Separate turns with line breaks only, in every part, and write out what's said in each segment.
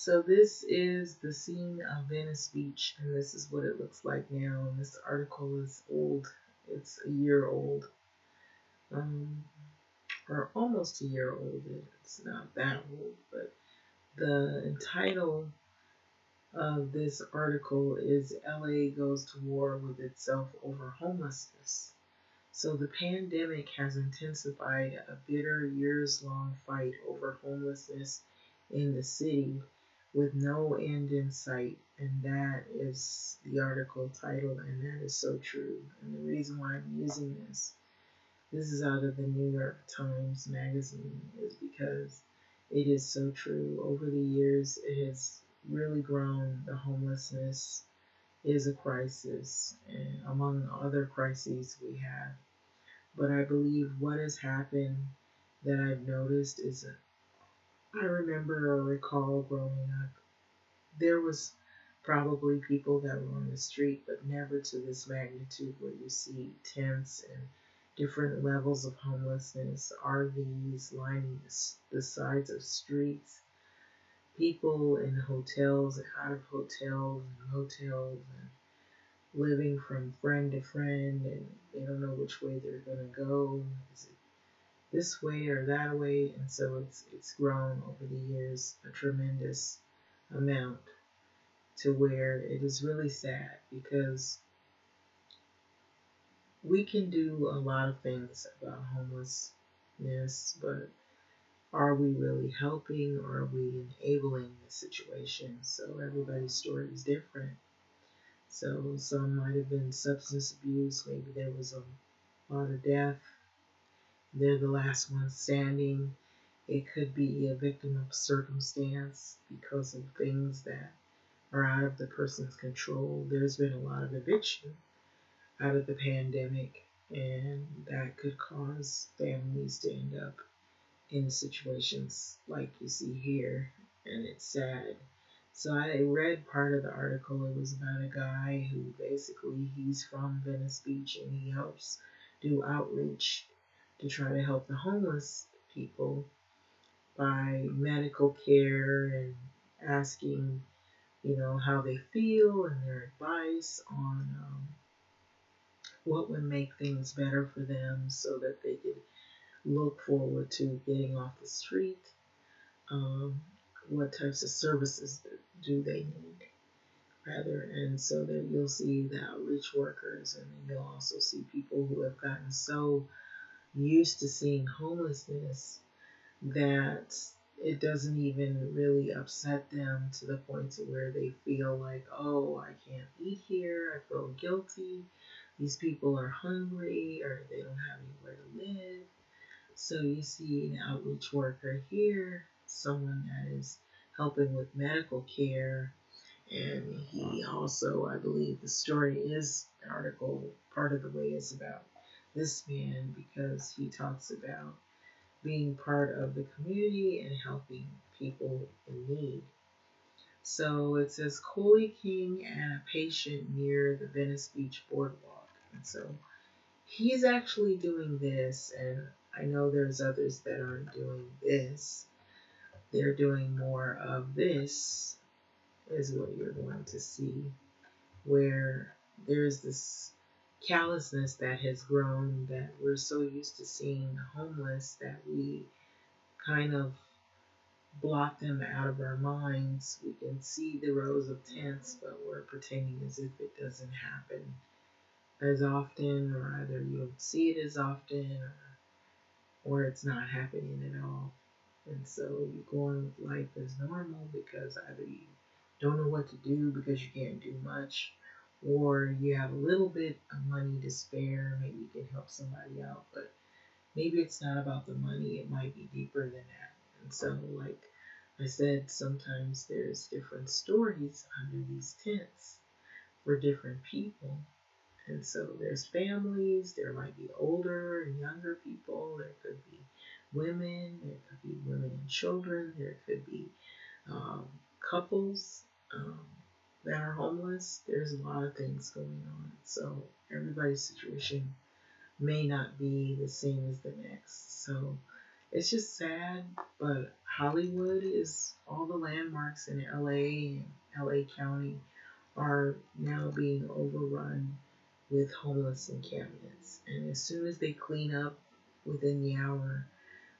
So this is the scene of Venice Beach, and this is what it looks like now. And this article is old. It's a year old, um, or almost a year old. It's not that old, but the title of this article is LA Goes to War with Itself Over Homelessness. So the pandemic has intensified a bitter years-long fight over homelessness in the city with no end in sight. And that is the article title, and that is so true. And the reason why I'm using this is out of the New York Times magazine, is because it is so true. Over the years, it has really grown. The homelessness is a crisis, and among other crises we have. But I believe what has happened that I've noticed is that I remember or recall growing up, there was probably people that were on the street, but never to this magnitude where you see tents and different levels of homelessness, RVs lining the sides of streets, people in hotels and out of hotels and motels and living from friend to friend, and they don't know which way they're going to go. Is it this way or that way? And so it's grown over the years a tremendous amount to where it is really sad, because we can do a lot of things about homelessness, but are we really helping, or are we enabling the situation? So everybody's story is different. So some might have been substance abuse, maybe there was a lot of death, they're the last one standing. It could be a victim of circumstance because of things that are out of the person's control. There's been a lot of eviction out of the pandemic, and that could cause families to end up in situations like you see here, and it's sad. So I read part of the article. It was about a guy who basically he's from Venice Beach, and he helps do outreach to try to help the homeless people by medical care and asking, how they feel and their advice on what would make things better for them so that they could look forward to getting off the street. Um, what types of services do they need, rather? And so that you'll see the outreach workers, and then you'll also see people who have gotten so used to seeing homelessness that it doesn't even really upset them to the point to where they feel like, oh, I can't eat here, I feel guilty, these people are hungry, or they don't have anywhere to live. So you see an outreach worker here, someone that is helping with medical care, and he also, I believe the story is, the article, part of the way is about this man, because he talks about being part of the community and helping people in need. So it says Coley King and a patient near the Venice Beach boardwalk. And so he's actually doing this, and I know there's others that aren't doing this. They're doing more of this, is what you're going to see, where there's this callousness that has grown, that we're so used to seeing the homeless that we kind of block them out of our minds. We can see the rows of tents, but we're pretending as if it doesn't happen as often, or either you don't see it as often, or it's not happening at all. And so you go on with life as normal because either you don't know what to do because you can't do much, or you have a little bit of money to spare. Maybe you can help somebody out, but maybe it's not about the money. It might be deeper than that. And so, like I said, sometimes there's different stories under these tents for different people. And so there's families, there might be older and younger people, there could be women, there could be women and children, there could be um, couples um, that are homeless. There's a lot of things going on. So everybody's situation may not be the same as the next. So it's just sad, but Hollywood is all the landmarks in LA and LA County are now being overrun with homeless encampments. And as soon as they clean up within the hour,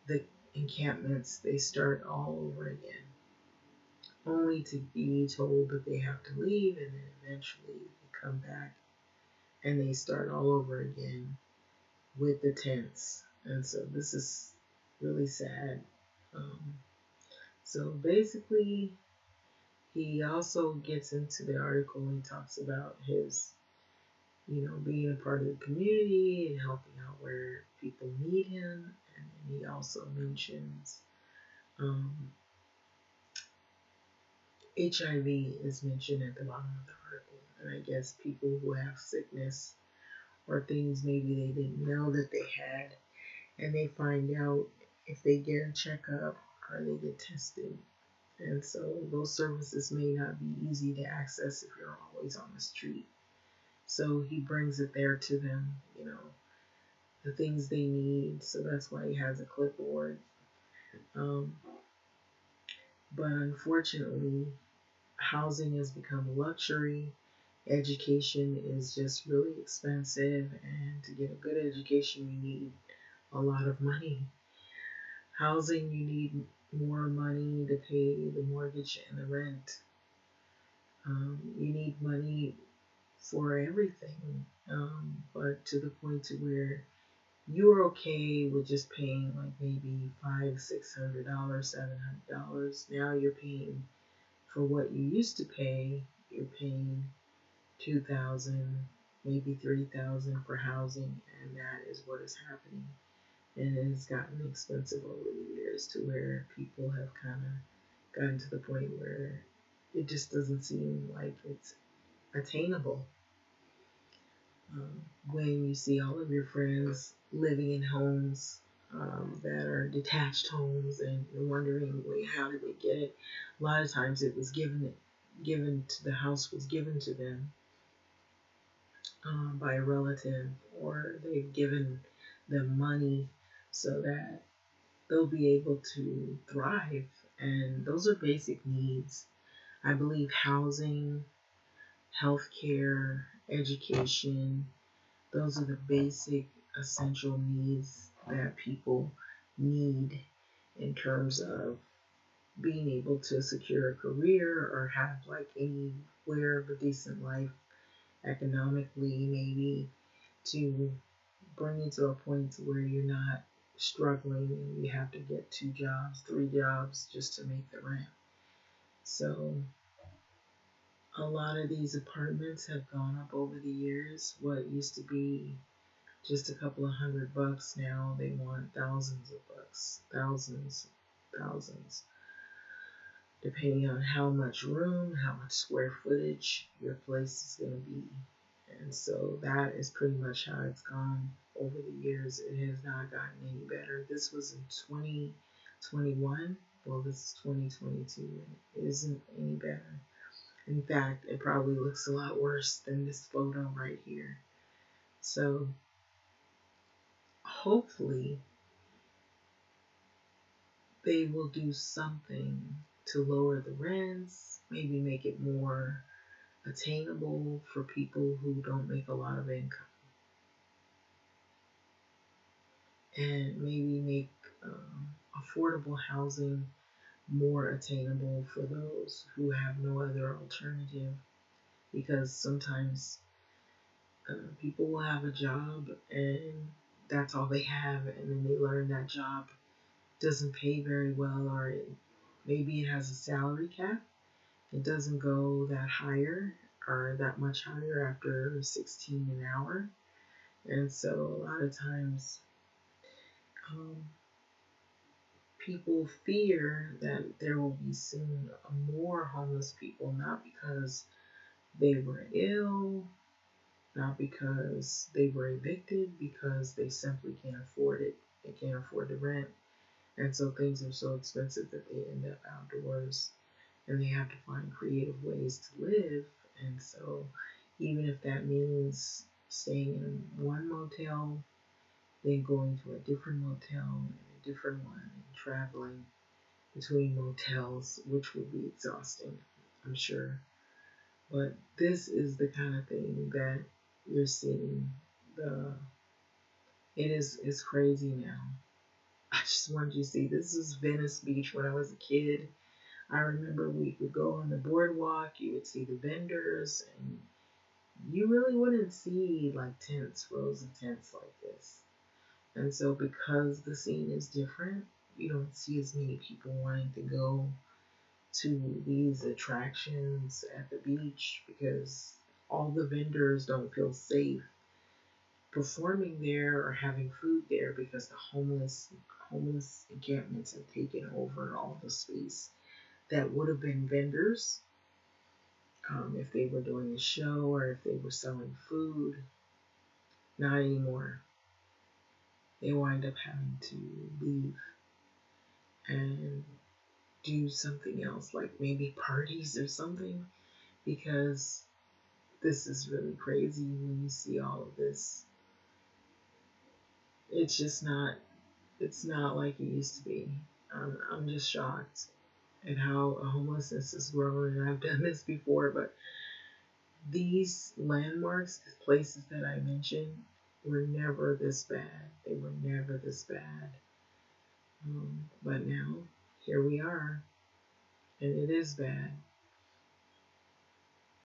the encampments they start all over again, only to be told that they have to leave, and then eventually they come back and they start all over again with the tents. And so this is really sad. Um, so basically, he also gets into the article and talks about his, being a part of the community and helping out where people need him. And then he also mentions um, HIV is mentioned at the bottom of the article. And I guess people who have sickness or things maybe they didn't know that they had, and they find out if they get a checkup or they get tested. And so those services may not be easy to access if you're always on the street. So he brings it there to them, the things they need. So that's why he has a clipboard. Um, but unfortunately, housing has become a luxury. Education is just really expensive. And to get a good education, you need a lot of money. Housing, you need more money to pay the mortgage and the rent. You need money for everything, but to the point to where you're okay with just paying like maybe $500, $600, $700. Now you're paying for what you used to pay. You're paying 2,000, maybe 3,000 for housing, and that is what is happening. And it has gotten expensive over the years to where people have kind of gotten to the point where it just doesn't seem like it's attainable. When you see all of your friends living in homes that are detached homes, and you're wondering, wait, how did they get it? A lot of times it was given to the house was given to them by a relative, or they've given them money so that they'll be able to thrive. And those are basic needs. I believe housing, healthcare, education, those are the basic essential needs that people need in terms of being able to secure a career or have like anywhere of a decent life economically, maybe to bring you to a point where you're not struggling and you have to get 2 jobs, 3 jobs just to make the rent. So a lot of these apartments have gone up over the years. What used to be just a couple of $100, now they want thousands of bucks, thousands, depending on how much room, how much square footage your place is going to be. And so that is pretty much how it's gone over the years. It has not gotten any better. This was in 2021. Well, this is 2022, and it isn't any better. In fact, it probably looks a lot worse than this photo right here. So hopefully they will do something to lower the rents, maybe make it more attainable for people who don't make a lot of income, and maybe make affordable housing more attainable for those who have no other alternative, because sometimes people will have a job and that's all they have, and then they learn that job doesn't pay very well, or maybe it has a salary cap. It doesn't go that higher or that much higher after 16 an hour. And so a lot of times um, people fear that there will be soon more homeless people, not because they were ill, not because they were evicted, because they simply can't afford it. They can't afford the rent. And so things are so expensive that they end up outdoors, and they have to find creative ways to live. And so even if that means staying in one motel, then going to a different motel, and a different one and traveling between motels, which would be exhausting, I'm sure. But this is the kind of thing that you're seeing. The it is crazy now. I just wanted you to see this is Venice Beach when I was a kid. I remember we would go on the boardwalk, you would see the vendors, and you really wouldn't see like tents, rows of tents like this. And so, because the scene is different, you don't see as many people wanting to go to these attractions at the beach because all the vendors don't feel safe performing there or having food there because the homeless encampments have taken over all the space that would have been vendors if they were doing a show or if they were selling food. Not anymore. They wind up having to leave and do something else, like maybe parties or something, because this is really crazy when you see all of this. It's just not, it's not like it used to be. I'm just shocked at how homelessness is growing. And I've done this before, but these landmarks, these places that I mentioned, were never this bad. They were never this bad. But now, here we are, and it is bad.